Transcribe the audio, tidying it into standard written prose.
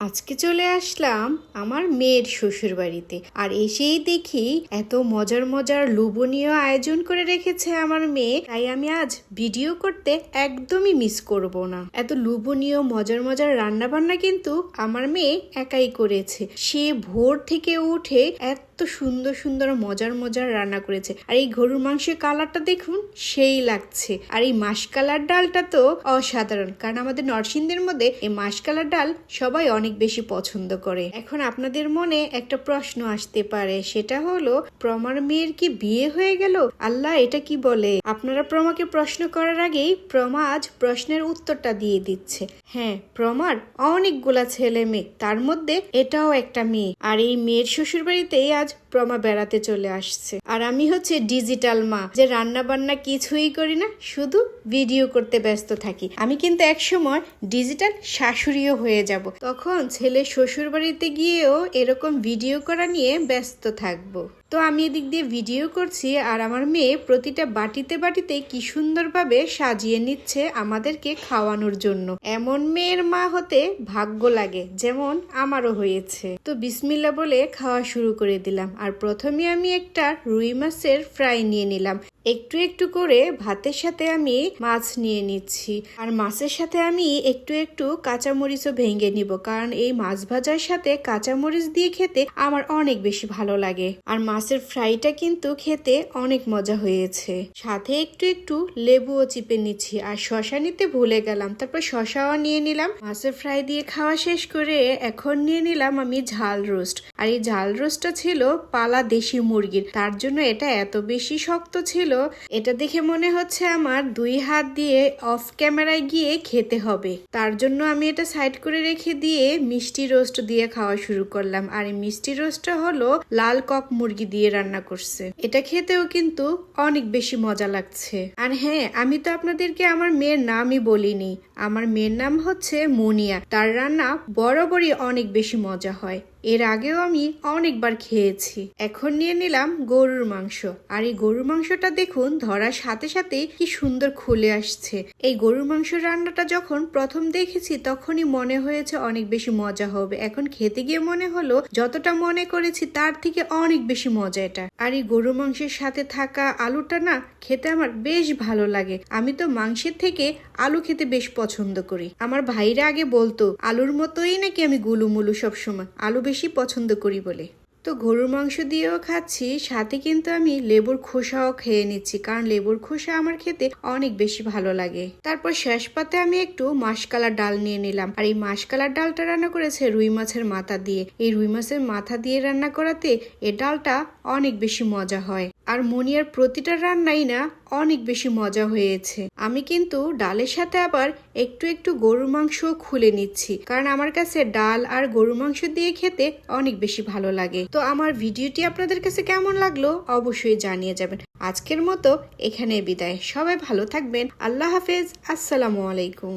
আজকে চলে আসলাম আমার মেয়ের শ্বশুর বাড়িতে। আর এসেই দেখি এত মজার মজার লোভনীয় আয়োজন করে রেখেছে আমার মেয়ে, তাই আমি আজ ভিডিও করতে একদমই মিস করব না। এত লোভনীয় মজার মজার রান্না বান্না কিন্তু আমার মেয়ে একাই করেছে। সে ভোর থেকে উঠে এত সুন্দর সুন্দর মজার মজার রান্না করেছে। আর এই গরুর মাংসের কালারটা দেখুন, সেই লাগছে। আর এই মাসকালার ডালটা তো অসাধারণ, কারণ আমাদের নরসিংদীর মধ্যে এই মাসকালার ডাল সবাই অনেক বেশি পছন্দ করে। এখন আপনাদের মনে একটা প্রশ্ন আসতে পারে, সেটা হলো প্রমার মেয়ের কি বিয়ে হয়ে গেল? আল্লাহ, এটা কি বলে? আপনারা প্রমাকে প্রশ্ন করার আগেই প্রমা আজ প্রশ্নের উত্তরটা দিয়ে দিচ্ছে। হ্যাঁ, প্রমার অনেকগুলা ছেলে মেয়ে, তার মধ্যে এটাও একটা মেয়ে। আর এই মেয়ের শ্বশুর বাড়িতেই আজ প্রমা বেড়াতে চলে আসছে। আর আমি হচ্ছে ডিজিটাল মা, যে রান্না বান্না কিছুই করি না, শুধু ভিডিও করতে ব্যস্ত থাকি। আমি কিন্তু একসময় ডিজিটাল শাশুড়িও হয়ে যাব, তখন ছেলে শ্বশুর বাড়িতে গিয়েও এরকম ভিডিও করা নিয়ে ব্যস্ত থাকবো। তো আমি এদিক দিয়ে ভিডিও করছি, আর আমার মেয়ে প্রতিটা বাটিতে বাটিতে কি সুন্দরভাবে সাজিয়ে নিচ্ছে আমাদেরকে খাওয়ানোর জন্য। এমন মেয়ের মা হতে ভাগ্য লাগে, যেমন আমারও হয়েছে। তো বিসমিল্লাহ বলে খাওয়া শুরু করে দিলাম। আর প্রথমে আমি একটা রুই মাছের ফ্রাই নিয়ে নিলাম। একটু একটু করে ভাতের সাথে আমি মাছ নিয়ে নিচ্ছি, আর মাছের সাথে আমি একটু একটু কাঁচামরিচও ভেঙে নিব, কারণ এই মাছ ভাজার সাথে কাঁচামরিচ দিয়ে খেতে আমার অনেক বেশি ভালো লাগে। আর মাছের ফ্রাইটা কিন্তু খেতে অনেক মজা হয়েছে। সাথে একটু একটু লেবুও চিপে নিচ্ছি, আর শশা নিতে ভুলে গেলাম, তারপর শশাও নিয়ে নিলাম। মাছের ফ্রাই দিয়ে খাওয়া শেষ করে এখন নিয়ে নিলাম আমি ঝাল রোস্ট। আর এই ঝাল রোস্টটা ছিল পালা দেশি মুরগির, তার জন্য এটা এত বেশি শক্ত ছিল, এটা দেখে মনে হচ্ছে আমার 2 হাত দিয়ে অফ ক্যামেরায় গিয়ে খেতে হবে। তার জন্য আমি এটা সাইড করে রেখে দিয়ে মিষ্টি রোস্ট দিয়ে খাওয়া শুরু করলাম। আর এই মিষ্টি রোস্টটা হলো লাল কক মুরগি দিয়ে রান্না করছে। এটা খেতেও কিন্তু অনেক বেশি মজা লাগছে। আর হ্যাঁ, আমি তো আপনাদেরকে আমার মেয়ের নামই বলিনি। আমার মেয়ের নাম হচ্ছে মুনিয়া। তার রান্না বরাবরই অনেক বেশি মজা হয়, এর আগেও আমি অনেকবার খেয়েছি। এখন নিয়ে নিলাম গরুর মাংস। আর এই গরুর মাংসটা দেখুন, ধরার সাথে সাথেই কি সুন্দর খুলে আসছে। এই গরুর মাংস রান্নাটা যখন প্রথম দেখেছি তখনই মনে হয়েছে অনেক বেশি মজা হবে। এখন খেতে গিয়ে মনে হলো যতটা মনে করেছি তার থেকে অনেক বেশি মজা এটা। আর এই গরুর মাংসের সাথে থাকা আলুটা না খেতে আমার বেশ ভালো লাগে। আমি তো মাংসের থেকে আলু খেতে বেশ পছন্দ করি। আমার ভাইরা আগে বলতো আলুর মতোই নাকি আমি গুলুমুলু, সবসময় আলু বেশি পছন্দ করি বলে। তো গরুর মাংস দিয়েও খাচ্ছি, সাথে কিন্তু আমি লেবুর খোসাও খেয়ে নিচ্ছি, কারণ লেবুর খোসা আমার খেতে অনেক বেশি ভালো লাগে। তারপর শেষ পাতে আমি একটু মাসকালার ডাল নিয়ে নিলাম। আর এই মাসকালার ডালটা রান্না করেছে রুই মাছের মাথা দিয়ে। এই রুই মাছের মাথা দিয়ে রান্না করাতে এই ডালটা অনেক বেশি মজা হয়। আর মুনিয়ার প্রতিটা রান্নাই না অনেক বেশি মজা হয়েছে। আমি কিন্তু ডালের সাথে আবার একটু একটু গরুর মাংস খুলে নিচ্ছি, কারণ আমার কাছে ডাল আর গরুর মাংস দিয়ে খেতে অনেক বেশি ভালো লাগে। তো আমার ভিডিওটি আপনাদের কাছে কেমন লাগলো অবশ্যই জানিয়ে যাবেন। আজকের মতো এখানে বিদায়। সবাই ভালো থাকবেন। আল্লাহ হাফেজ। আসসালামু আলাইকুম।